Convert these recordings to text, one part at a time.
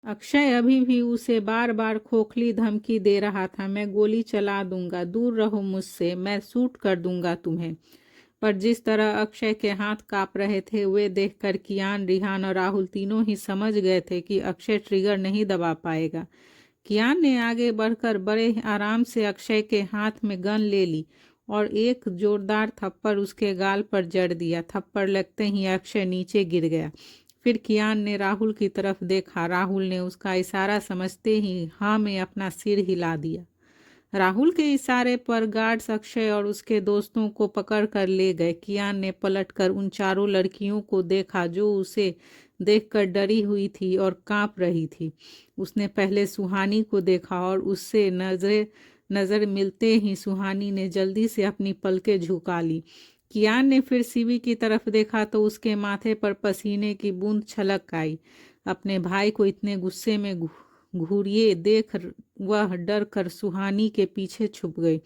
अक्षय अभी भी उसे बार बार खोखली धमकी दे रहा था, मैं गोली चला दूंगा, दूर रहो मुझसे, मैं शूट कर दूंगा तुम्हें। पर जिस तरह अक्षय के हाथ कांप रहे थे, वे देखकर कियान, रिहान और राहुल तीनों ही समझ गए थे कि अक्षय ट्रिगर नहीं दबा पाएगा। कियान ने आगे बढ़कर बड़े आराम से अक्षय के हाथ में गन ले ली और एक जोरदार थप्पड़ उसके गाल पर जड़ दिया। थप्पड़ लगते ही अक्षय नीचे गिर गया। फिर कियान ने राहुल की तरफ देखा। राहुल ने उसका इशारा समझते ही हाँ में अपना सिर हिला दिया। राहुल के इशारे पर गार्ड्स अक्षय और उसके दोस्तों को पकड़ कर ले गए। कियान ने पलटकर उन चारों लड़कियों को देखा जो उसे देखकर डरी हुई थी और कांप रही थी। उसने पहले सुहानी को देखा और उससे नजर मिलते ही सुहानी ने जल्दी से अपनी पलकें झुका ली। कियान ने फिर सीवी की तरफ देखा तो उसके माथे पर पसीने की बूंद छलक आई। अपने भाई को इतने गुस्से में घूरिए देख वह डर कर सुहानी के पीछे छुप गई।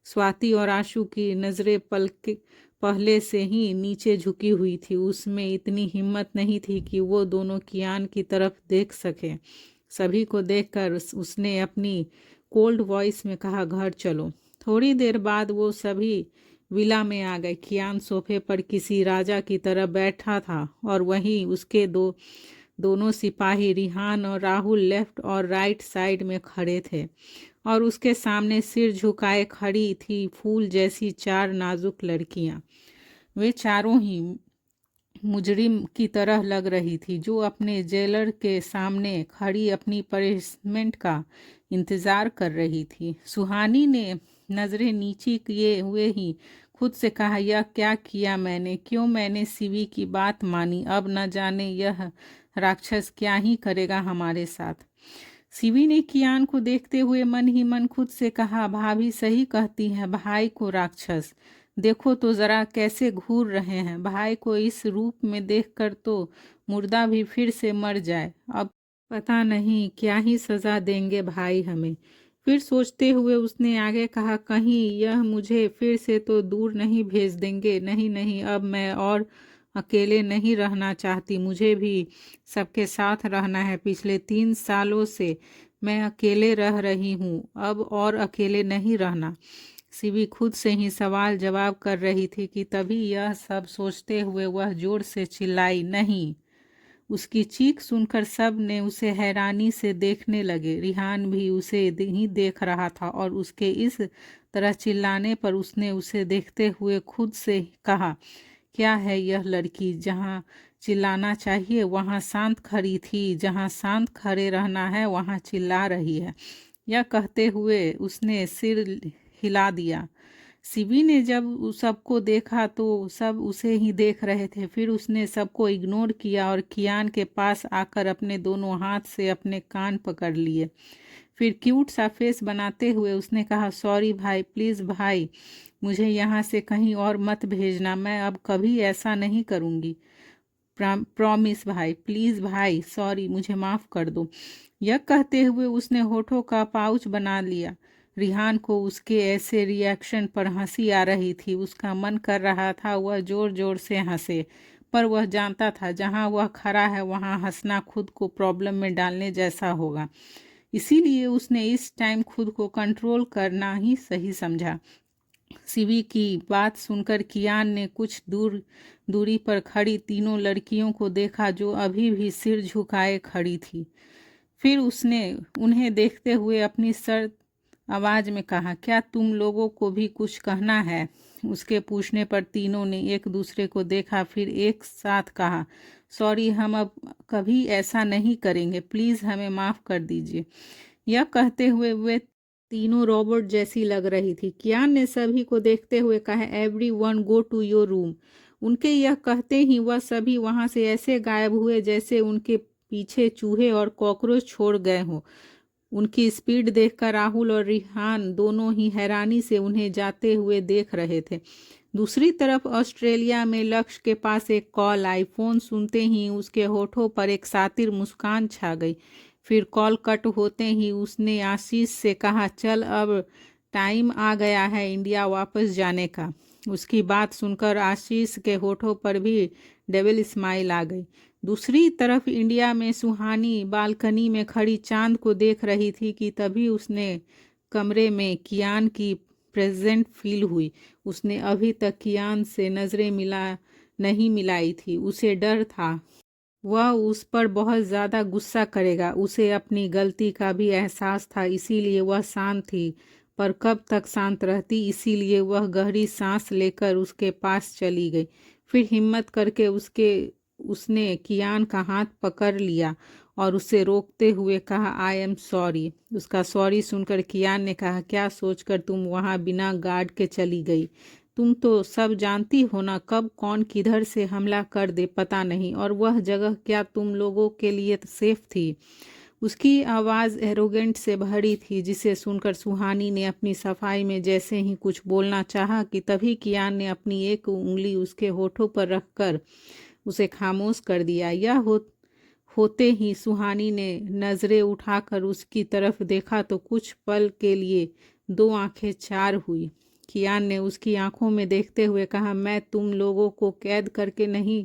स्वाति और आशु की नजरें पहले से ही नीचे झुकी हुई थी। उसमें इतनी हिम्मत नहीं थी कि वो दोनों कियान की तरफ देख सके। सभी को देखकर उसने अपनी कोल्ड वॉइस में कहा, घर चलो। थोड़ी देर बाद वो सभी विला में आ गए। कियान सोफे पर किसी राजा की तरह बैठा था और वहीं उसके दोनों सिपाही रिहान और राहुल लेफ्ट और राइट साइड में खड़े थे और उसके सामने सिर झुकाए खड़ी थी फूल जैसी चार नाजुक लड़कियां। वे चारों ही मुजरिम की तरह लग रही थी जो अपने जेलर के सामने खड़ी अपनी पनिशमेंट का इंतजार कर रही थी। सुहानी ने नजरें नीची किए हुए ही खुद से कहा, यह क्या किया मैंने, क्यों मैंने सीवी की बात मानी, अब न जाने यह राक्षस क्या ही करेगा हमारे साथ। सीवी ने कियान को देखते हुए मन ही मन खुद से कहा, भाभी सही कहती हैं, भाई को राक्षस देखो तो जरा कैसे घूर रहे हैं। भाई को इस रूप में देखकर तो मुर्दा भी फिर से मर जाए। अब पता नहीं क्या ही सजा देंगे भाई हमें। फिर सोचते हुए उसने आगे कहा, कहीं यह मुझे फिर से तो दूर नहीं भेज देंगे। नहीं नहीं, अब मैं और अकेले नहीं रहना चाहती, मुझे भी सबके साथ रहना है। पिछले 3 सालों से मैं अकेले रह रही हूँ, अब और अकेले नहीं रहना। सिवी खुद से ही सवाल जवाब कर रही थी कि तभी यह सब सोचते हुए वह जोर से चिल्लाई, नहीं। उसकी चीख सुनकर सब ने उसे हैरानी से देखने लगे। रिहान भी उसे ही देख रहा था और उसके इस तरह चिल्लाने पर उसने उसे देखते हुए खुद से कहा, क्या है यह लड़की, जहाँ चिल्लाना चाहिए वहाँ शांत खड़ी थी, जहाँ शांत खड़े रहना है वहाँ चिल्ला रही है। यह कहते हुए उसने सिर हिला दिया। सिबी ने जब सबको देखा तो सब उसे ही देख रहे थे। फिर उसने सबको इग्नोर किया और कियान के पास आकर अपने दोनों हाथ से अपने कान पकड़ लिए। फिर क्यूट सा फेस बनाते हुए उसने कहा, सॉरी भाई, प्लीज़ भाई, मुझे यहाँ से कहीं और मत भेजना, मैं अब कभी ऐसा नहीं करूँगी। प्रॉमिस भाई, प्लीज़ भाई, सॉरी, मुझे माफ़ कर दो। यह कहते हुए उसने होठों का पाउच बना लिया। रिहान को उसके ऐसे रिएक्शन पर हंसी आ रही थी। उसका मन कर रहा था वह जोर जोर से हंसे, पर वह जानता था जहां वह खड़ा है वहां हंसना खुद को प्रॉब्लम में डालने जैसा होगा। इसीलिए उसने इस टाइम खुद को कंट्रोल करना ही सही समझा। सिवी की बात सुनकर कियान ने कुछ दूरी पर खड़ी तीनों लड़कियों को देखा जो अभी भी सिर झुकाए खड़ी थी। फिर उसने उन्हें देखते हुए अपनी सर्द आवाज में कहा, क्या तुम लोगों को भी कुछ कहना है? उसके पूछने पर तीनों ने एक दूसरे को देखा, फिर एक साथ कहा, सॉरी, हम अब कभी ऐसा नहीं करेंगे, प्लीज़ हमें माफ़ कर दीजिए। यह कहते हुए वे तीनों रोबोट जैसी लग रही थी। कियान ने सभी को देखते हुए कहा, every one go to your room. उनके यह कहते ही वह सभी वहां से ऐसे गायब हुए जैसे उनके पीछे चूहे और कॉकरोच छोड़ गए हों। उनकी स्पीड देखकर राहुल और रिहान दोनों ही हैरानी से उन्हें जाते हुए देख रहे थे। दूसरी तरफ ऑस्ट्रेलिया में लक्ष्य के पास एक कॉल आई। फोन सुनते ही उसके होठों पर एक सातिर मुस्कान छा गई। फिर कॉल कट होते ही उसने आशीष से कहा, चल अब टाइम आ गया है इंडिया वापस जाने का। उसकी बात सुनकर आशीष के होठों पर भी डबल स्माइल आ गई। दूसरी तरफ इंडिया में सुहानी बालकनी में खड़ी चांद को देख रही थी कि तभी उसने कमरे में कियान की प्रेजेंट फील हुई। उसने अभी तक कियान से नज़रें नहीं मिलाई थी। उसे डर था वह उस पर बहुत ज़्यादा गुस्सा करेगा। उसे अपनी गलती का भी एहसास था, इसीलिए वह शांत थी। पर कब तक शांत रहती, इसीलिए वह गहरी सांस लेकर उसके पास चली गई। फिर हिम्मत करके उसने कियान का हाथ पकड़ लिया और उसे रोकते हुए कहा, आई एम सॉरी। उसका सॉरी सुनकर कियान ने कहा, क्या सोचकर तुम वहाँ बिना गार्ड के चली गई? तुम तो सब जानती हो ना, कब कौन किधर से हमला कर दे पता नहीं, और वह जगह क्या तुम लोगों के लिए सेफ थी? उसकी आवाज़ एरोगेंट से भरी थी, जिसे सुनकर सुहानी ने अपनी सफाई में जैसे ही कुछ बोलना चाहा कि तभी कियान ने अपनी एक उंगली उसके होठों पर रखकर उसे खामोश कर दिया। होते ही सुहानी ने नज़रें उठाकर उसकी तरफ देखा तो कुछ पल के लिए दो आंखें चार हुई। कियान ने उसकी आंखों में देखते हुए कहा, मैं तुम लोगों को कैद करके नहीं,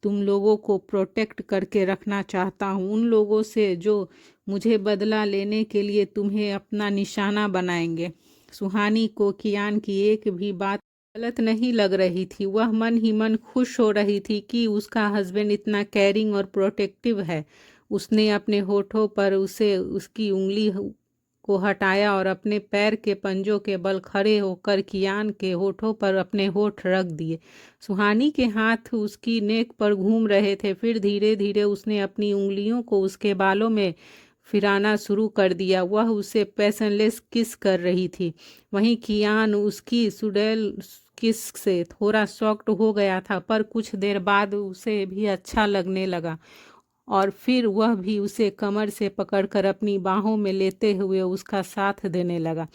तुम लोगों को प्रोटेक्ट करके रखना चाहता हूँ, उन लोगों से जो मुझे बदला लेने के लिए तुम्हें अपना निशाना बनाएंगे। सुहानी को कियान की एक भी बात गलत नहीं लग रही थी। वह मन ही मन खुश हो रही थी कि उसका हस्बैंड इतना केयरिंग और प्रोटेक्टिव है। उसने अपने होठों पर उसकी उंगली को हटाया और अपने पैर के पंजों के बल खड़े होकर कियान के होठों पर अपने होठ रख दिए। सुहानी के हाथ उसकी नेक पर घूम रहे थे। फिर धीरे धीरे उसने अपनी उंगलियों को उसके बालों में फिराना शुरू कर दिया। वह उसे पैशनलेस किस कर रही थी। वहीं कियान उसकी सुडेल किस से थोड़ा शॉक्ड हो गया था, पर कुछ देर बाद उसे भी अच्छा लगने लगा और फिर वह भी उसे कमर से पकड़कर अपनी बाहों में लेते हुए उसका साथ देने लगा।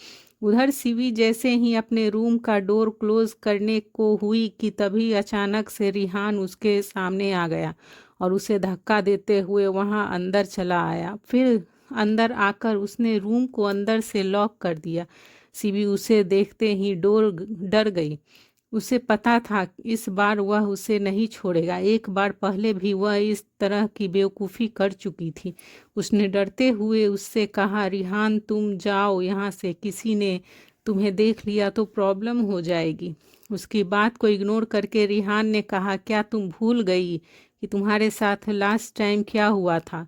उधर शिवी जैसे ही अपने रूम का डोर क्लोज करने को हुई कि तभी अचानक से रिहान उसके सामने आ गया और उसे धक्का देते हुए वहां अंदर चला आया। फिर अंदर आकर उसने रूम को अंदर से लॉक कर दिया। शिवी उसे देखते ही डर गई। उसे पता था इस बार वह उसे नहीं छोड़ेगा। एक बार पहले भी वह इस तरह की बेवकूफ़ी कर चुकी थी। उसने डरते हुए उससे कहा, रिहान तुम जाओ यहाँ से, किसी ने तुम्हें देख लिया तो प्रॉब्लम हो जाएगी। उसकी बात को इग्नोर करके रिहान ने कहा, क्या तुम भूल गई कि तुम्हारे साथ लास्ट टाइम क्या हुआ था?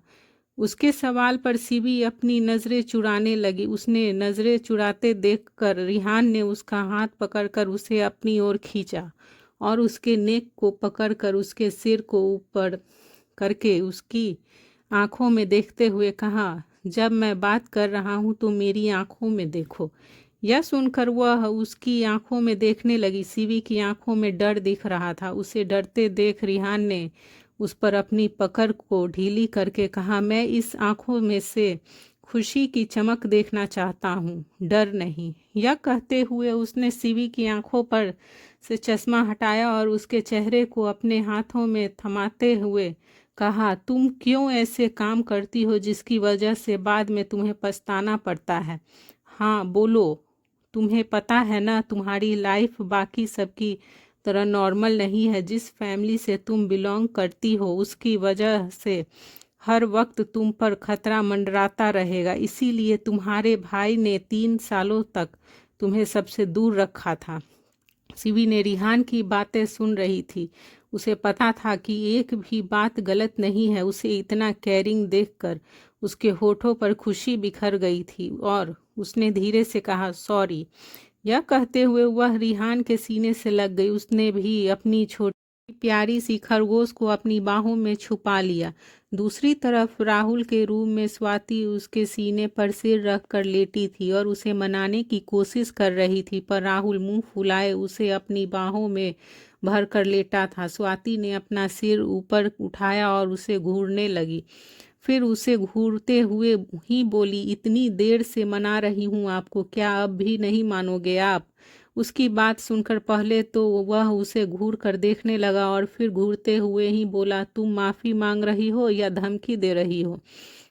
उसके सवाल पर शिवी अपनी नज़रें चुराने लगी। उसने नज़रें चुराते देखकर रिहान ने उसका हाथ पकड़कर उसे अपनी ओर खींचा और उसके नेक को पकड़कर उसके सिर को ऊपर करके उसकी आंखों में देखते हुए कहा, जब मैं बात कर रहा हूँ तो मेरी आंखों में देखो। यह सुनकर वह उसकी आंखों में देखने लगी। शिवी की आंखों में डर दिख रहा था। उसे डरते देख रिहान ने उस पर अपनी पकड़ को ढीली करके कहा, मैं इस आंखों में से खुशी की चमक देखना चाहता हूँ, डर नहीं। यह कहते हुए उसने शिवी की आंखों पर से चश्मा हटाया और उसके चेहरे को अपने हाथों में थमाते हुए कहा, तुम क्यों ऐसे काम करती हो जिसकी वजह से बाद में तुम्हें पछताना पड़ता है? हाँ बोलो, तुम्हें पता है ना तुम्हारी लाइफ बाकी सबकी तरह नॉर्मल नहीं है। जिस फैमिली से तुम बिलोंग करती हो उसकी वजह से हर वक्त तुम पर खतरा मंडराता रहेगा। इसीलिए तुम्हारे भाई ने 3 सालों तक तुम्हें सबसे दूर रखा था। शिवी ने रिहान की बातें सुन रही थी। उसे पता था कि एक भी बात गलत नहीं है। उसे इतना केयरिंग देखकर उसके होठों पर खुशी बिखर गई थी और उसने धीरे से कहा, सॉरी। यह कहते हुए वह रिहान के सीने से लग गई। उसने भी अपनी छोटी प्यारी सी खरगोश को अपनी बाहों में छुपा लिया। दूसरी तरफ राहुल के रूम में स्वाति उसके सीने पर सिर रख कर लेटी थी और उसे मनाने की कोशिश कर रही थी, पर राहुल मुंह फुलाए उसे अपनी बाहों में भर कर लेटा था। स्वाति ने अपना सिर ऊपर उठाया और उसे घूरने लगी। फिर उसे घूरते हुए ही बोली, इतनी देर से मना रही हूँ आपको, क्या अब भी नहीं मानोगे आप? उसकी बात सुनकर पहले तो वह उसे घूर कर देखने लगा और फिर घूरते हुए ही बोला, तुम माफ़ी मांग रही हो या धमकी दे रही हो?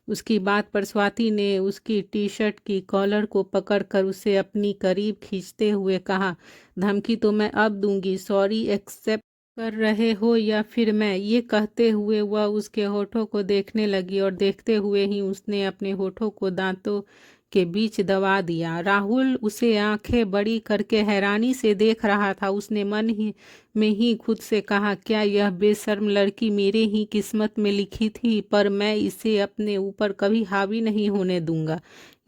उसकी बात पर स्वाति ने उसकी टी शर्ट की कॉलर को पकड़कर उसे अपनी करीब खींचते हुए कहा, धमकी तो मैं अब दूंगी, सॉरी एक्सेप्ट कर रहे हो या फिर मैं, ये कहते हुए वह उसके होठों को देखने लगी और देखते हुए ही उसने अपने होठों को दांतों के बीच दबा दिया। राहुल उसे आंखें बड़ी करके हैरानी से देख रहा था। उसने मन ही में ही खुद से कहा, क्या यह बेशर्म लड़की मेरे ही किस्मत में लिखी थी, पर मैं इसे अपने ऊपर कभी हावी नहीं होने दूंगा।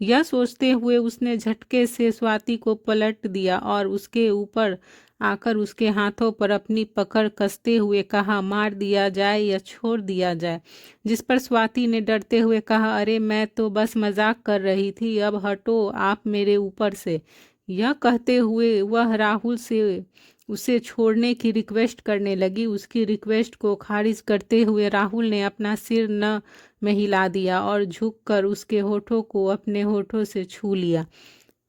यह सोचते हुए उसने झटके से स्वाति को पलट दिया और उसके ऊपर आकर उसके हाथों पर अपनी पकड़ कसते हुए कहा, मार दिया जाए या छोड़ दिया जाए। जिस पर स्वाति ने डरते हुए कहा, अरे मैं तो बस मजाक कर रही थी, अब हटो आप मेरे ऊपर से। यह कहते हुए वह राहुल से उसे छोड़ने की रिक्वेस्ट करने लगी। उसकी रिक्वेस्ट को खारिज करते हुए राहुल ने अपना सिर न में हिला दिया और झुककर उसके होठों को अपने होठों से छू लिया।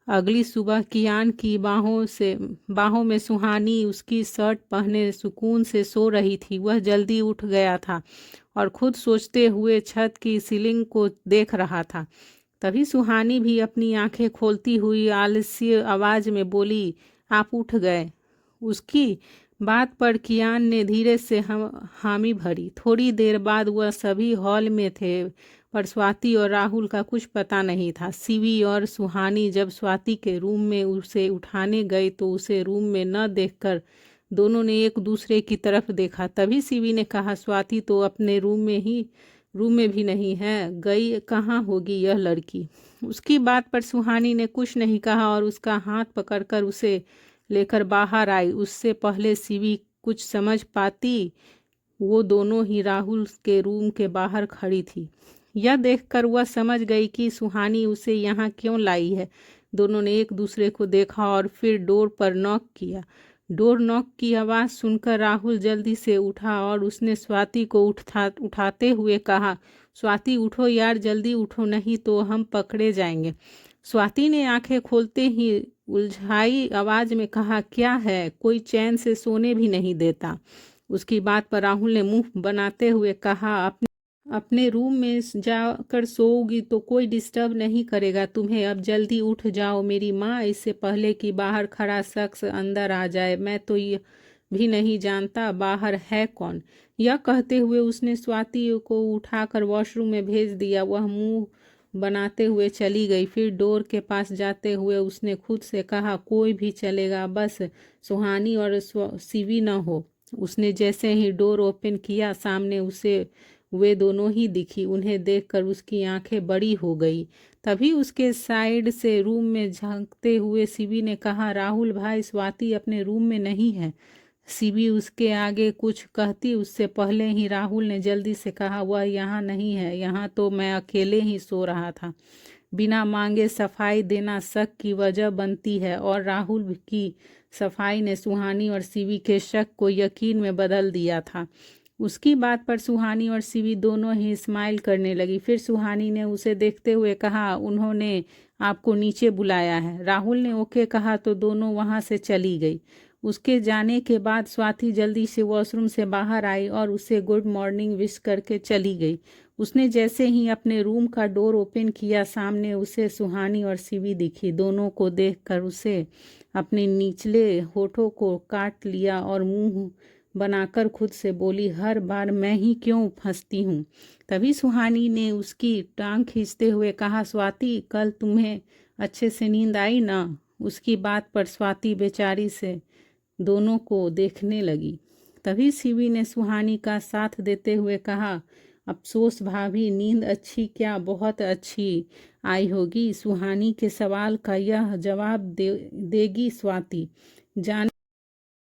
अगली सुबह कियान की बाहों में सुहानी उसकी शर्ट पहने सुकून से सो रही थी। वह जल्दी उठ गया था और खुद सोचते हुए छत की सीलिंग को देख रहा था। तभी सुहानी भी अपनी आंखें खोलती हुई आलस्य आवाज में बोली, आप उठ गए। उसकी बात पर कियान ने धीरे से हामी भरी। थोड़ी देर बाद वह सभी हॉल में थे, पर स्वाति और राहुल का कुछ पता नहीं था। शिवी और सुहानी जब स्वाति के रूम में उसे उठाने गए तो उसे रूम में न देखकर दोनों ने एक दूसरे की तरफ देखा। तभी शिवी ने कहा, स्वाति तो अपने रूम में भी नहीं है, गई कहाँ होगी यह लड़की। उसकी बात पर सुहानी ने कुछ नहीं कहा और उसका हाथ पकड़कर उसे लेकर बाहर आई। उससे पहले शिवी कुछ समझ पाती, वो दोनों ही राहुल के रूम के बाहर खड़ी थी। यह देखकर वह समझ गई कि सुहानी उसे यहाँ क्यों लाई है। दोनों ने एक दूसरे को देखा और फिर डोर पर नॉक किया। डोर नॉक की आवाज़ सुनकर राहुल जल्दी से उठा और उसने स्वाति को उठाते हुए कहा, स्वाति उठो यार, जल्दी उठो, नहीं तो हम पकड़े जाएंगे। स्वाति ने आंखें खोलते ही उलझाई आवाज में कहा, क्या है, कोई चैन से सोने भी नहीं देता। उसकी बात पर राहुल ने मुंह बनाते हुए कहा, अपने रूम में जाकर सोओगी तो कोई डिस्टर्ब नहीं करेगा तुम्हें, अब जल्दी उठ जाओ मेरी माँ, इससे पहले कि बाहर खड़ा शख्स अंदर आ जाए। मैं तो ये भी नहीं जानता बाहर है कौन। यह कहते हुए उसने स्वाति को उठाकर वॉशरूम में भेज दिया। वह मुंह बनाते हुए चली गई। फिर डोर के पास जाते हुए उसने खुद से कहा, कोई भी चलेगा, बस सुहानी और शिवी न हो। उसने जैसे ही डोर ओपन किया, सामने उसे वे दोनों ही दिखी। उन्हें देखकर उसकी आंखें बड़ी हो गई। तभी उसके साइड से रूम में झांकते हुए शिवी ने कहा, राहुल भाई, स्वाति अपने रूम में नहीं है। शिवी उसके आगे कुछ कहती उससे पहले ही राहुल ने जल्दी से कहा, वह यहाँ नहीं है, यहाँ तो मैं अकेले ही सो रहा था। बिना मांगे सफाई देना शक की वजह बनती है और राहुल की सफाई ने सुहानी और शिवी के शक को यकीन में बदल दिया था। उसकी बात पर सुहानी और शिवी दोनों ही स्माइल करने लगी। फिर सुहानी ने उसे देखते हुए कहा, उन्होंने आपको नीचे बुलाया है। राहुल ने ओके कहा तो दोनों वहां से चली गई। उसके जाने के बाद स्वाति जल्दी से वॉशरूम से बाहर आई और उसे गुड मॉर्निंग विश करके चली गई। उसने जैसे ही अपने रूम का डोर ओपन किया, सामने उसे सुहानी और शिवी दिखी। दोनों को देखकर उसे अपने निचले होठों को काट लिया और मुंह बनाकर खुद से बोली, हर बार मैं ही क्यों फंसती हूँ। तभी सुहानी ने उसकी टांग खींचते हुए कहा, स्वाति कल तुम्हें अच्छे से नींद आई ना। उसकी बात पर स्वाति बेचारी से दोनों को देखने लगी। तभी शिवी ने सुहानी का साथ देते हुए कहा, अफसोस भाभी, नींद अच्छी क्या, बहुत अच्छी आई होगी। सुहानी के सवाल का यह जवाब देगी स्वाति। जान